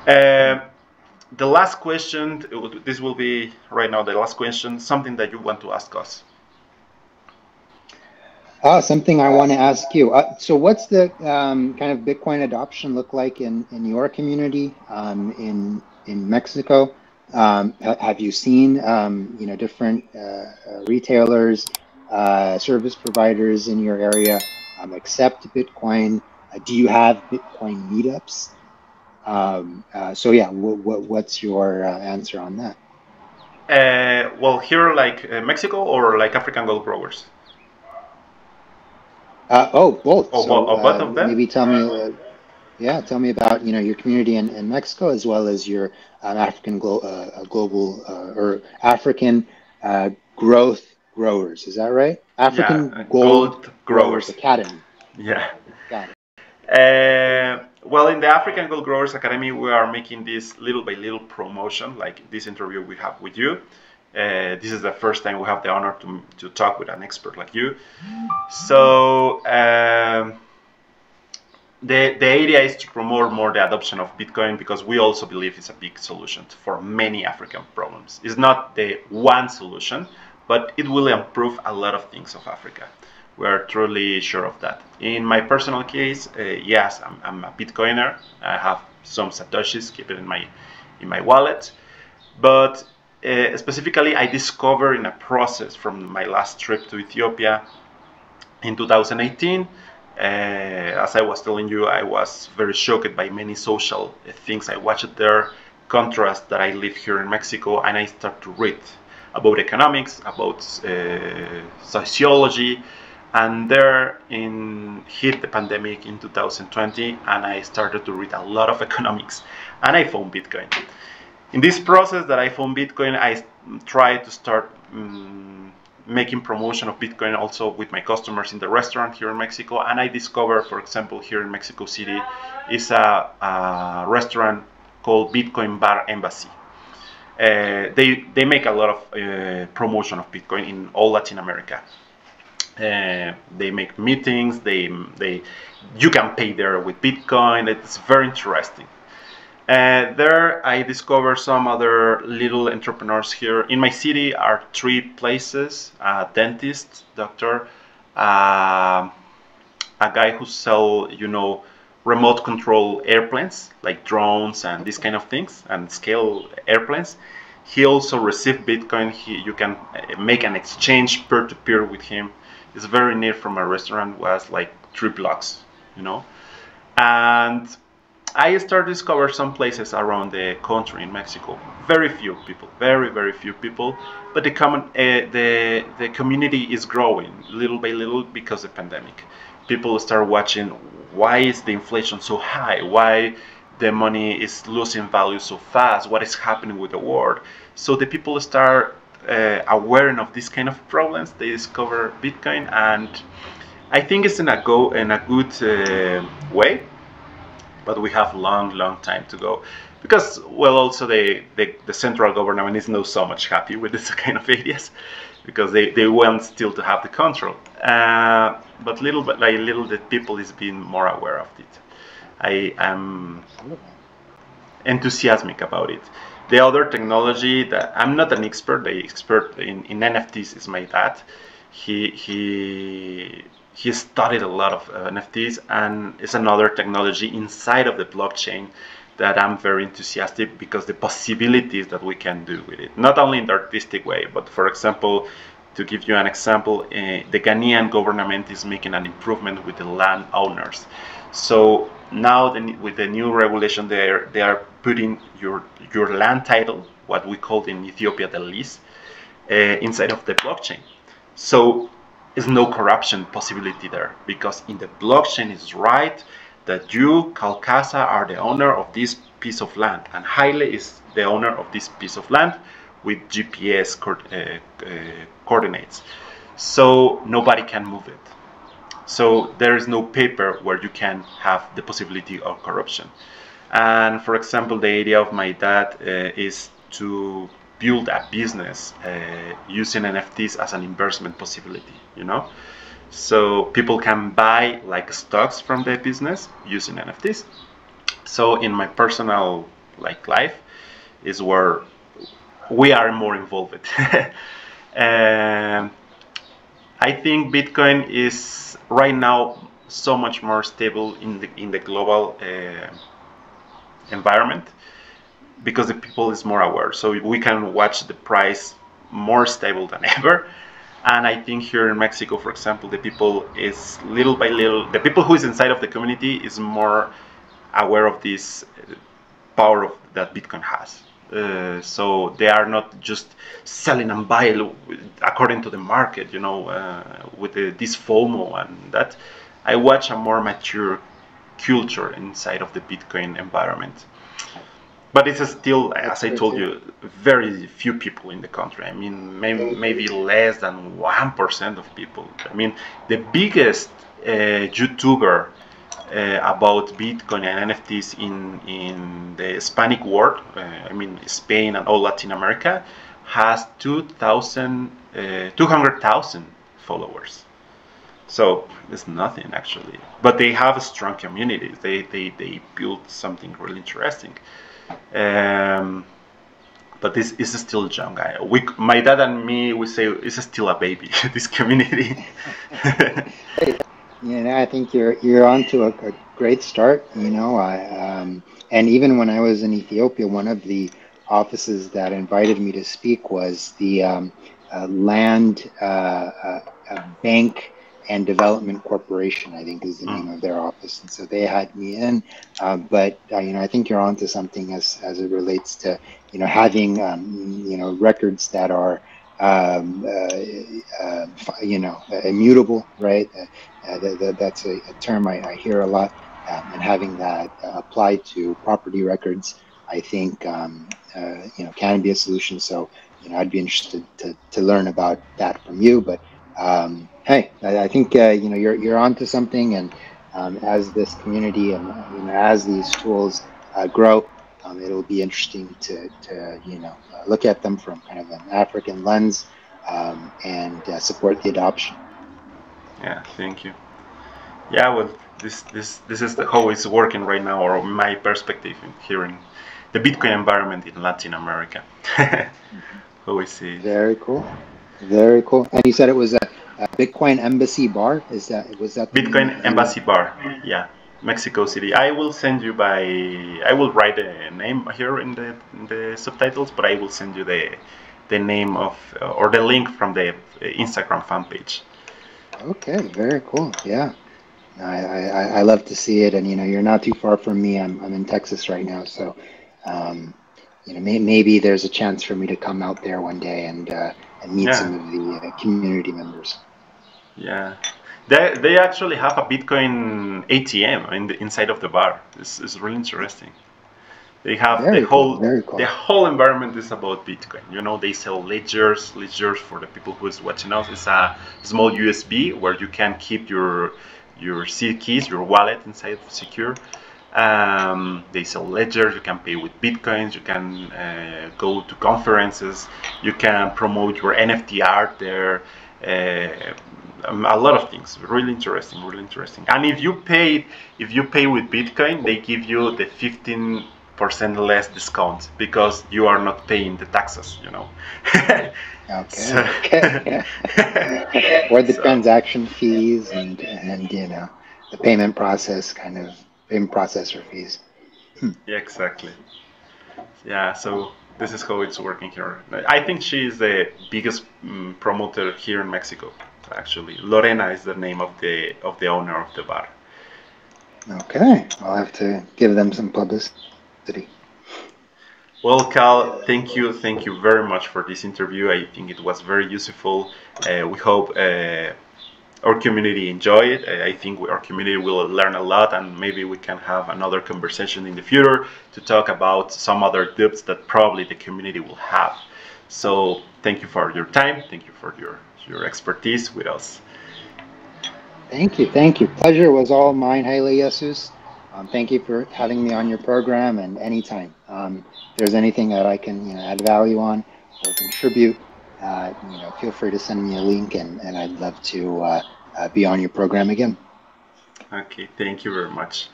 Uh, the last question, this will be right now the last question, something that you want to ask us. Something I want to ask you. So what's the kind of Bitcoin adoption look like in your community in Mexico? Have you seen different retailers, service providers in your area accept Bitcoin? Do you have Bitcoin meetups? So yeah, what's your answer on that? Well, here, like Mexico or like African gold growers? Both. So Both of them? maybe tell me, yeah, tell me about your community in Mexico as well as your global or African growth growers. Is that right? African Yeah, Gold gold Growers growers. Academy. Yeah. Got it. Well, in the African Gold Growers Academy, we are making this little by little promotion, like this interview we have with you. This is the first time we have the honor to talk with an expert like you. So the idea is to promote more the adoption of Bitcoin because we also believe it's a big solution for many African problems. It's not the one solution, but it will improve a lot of things of Africa. We are truly sure of that. In my personal case, yes, I'm a Bitcoiner. I have some satoshis, keep it in my wallet. But specifically, I discovered in a process from my last trip to Ethiopia in 2018. As I was telling you, I was very shocked by many social things I watched there, contrast that I live here in Mexico, and I start to read about economics, about sociology, and there hit the pandemic in 2020, and I started to read a lot of economics, and I found Bitcoin. In this process that I found Bitcoin, I tried to start making promotion of Bitcoin also with my customers in the restaurant here in Mexico. And I discovered, for example, here in Mexico City, is a restaurant called Bitcoin Bar Embassy. They make a lot of promotion of Bitcoin in all Latin America. They make meetings. You can pay there with Bitcoin. It's very interesting. There I discovered some other little entrepreneurs here. In my city are three places, a dentist, doctor, uh, a guy who sell, remote control airplanes, like drones and these kind of things, and scale airplanes. He also received Bitcoin. You can make an exchange peer-to-peer with him. It's very near from a restaurant, was like 3 blocks, And I started to discover some places around the country in Mexico. Very few people, very very few people, but the community is growing little by little because of the pandemic. People start watching why is the inflation so high, why the money is losing value so fast, what is happening with the world. So the people start aware of these kind of problems. They discover Bitcoin, and I think it's in a good way, but we have long time to go because, well, also the central government is not so much happy with this kind of ideas because they want still to have the control. But little by little, the people is being more aware of it. I am enthusiastic about it. The other technology that I'm not an expert, the expert in NFTs is my dad. He studied a lot of NFTs, and it's another technology inside of the blockchain that I'm very enthusiastic because the possibilities that we can do with it, not only in the artistic way, but for example, to give you an example, the Ghanaian government is making an improvement with the land owners. So now with the new regulation, they are putting your land title, what we call in Ethiopia the lease, inside of the blockchain. So there's no corruption possibility there because in the blockchain is right that you, Kal Kassa, are the owner of this piece of land, and Haile is the owner of this piece of land with GPS coordinates. So nobody can move it. So there is no paper where you can have the possibility of corruption. And for example, the idea of my dad is to build a business using NFTs as an investment possibility. So people can buy like stocks from the business using NFTs. So in my personal like life, is where we are more involved. And I think Bitcoin is right now so much more stable in the global environment because the people is more aware. So we can watch the price more stable than ever. And I think here in Mexico, for example, the people is little by little, the people who is inside of the community is more aware of this power that Bitcoin has. So they are not just selling and buying according to the market, with this FOMO and that. I watch a more mature culture inside of the Bitcoin environment. But it's still, as I told you, very few people in the country. I mean, maybe less than 1% of people. I mean, the biggest YouTuber about Bitcoin and NFTs in the Hispanic world, I mean, Spain and all Latin America, has 200,000 followers. So it's nothing actually. But they have a strong community. They built something really interesting. But this is still young. My dad and me, we say it's still a baby. This community. I think you're on to a great start. And even when I was in Ethiopia, one of the offices that invited me to speak was the Land Bank and Development Corporation, I think is the name of their office. And so they had me in. But I think you're onto something as it relates to having records that are immutable, right? That's a term I hear a lot, and having that applied to property records, I think can be a solution. So I'd be interested to learn about that from you. But hey, I think you're onto something, and as this community and as these tools grow, it'll be interesting to look at them from kind of an African lens and support the adoption. Yeah, thank you. Yeah, well, this is how it's working right now, or my perspective here in the Bitcoin environment in Latin America. How we see it. Very cool, very cool. And you said it was a Bitcoin Embassy Bar. Was that Bitcoin Embassy Bar? Yeah, Mexico City. I will send you I will write a name here in the subtitles, but I will send you the name of or the link from the Instagram fan page. Okay, very cool. Yeah, I love to see it, and you're not too far from me. I'm in Texas right now, so maybe there's a chance for me to come out there one day and meet some of the community members. Yeah, they actually have a Bitcoin ATM inside of the bar. It's really interesting. They have the whole environment is about Bitcoin. They sell ledgers for the people who is watching us. It's a small USB where you can keep your seed keys, your wallet inside secure. They sell ledgers. You can pay with Bitcoins. You can go to conferences. You can promote your NFT art there. A lot of things. Really interesting. And if you pay with Bitcoin, they give you the 15% less discount because you are not paying the taxes. Okay. Or the transaction fees and the payment processor fees. Yeah, exactly. Yeah, so this is how it's working here. I think she is the biggest promoter here in Mexico. Actually, Lorena is the name of the owner of the bar. Okay, I'll have to give them some publicity. Well, Kal, thank you very much for this interview. I think it was very useful. We hope our community enjoy it. I think our community will learn a lot, and maybe we can have another conversation in the future to talk about some other depths that probably the community will have. So thank you for your time. Thank you for your expertise with us. Thank you. Pleasure was all mine, Haile Jesus. Thank you for having me on your program, and anytime. If there's anything that I can add value on or contribute, feel free to send me a link, and I'd love to be on your program again. Okay, thank you very much.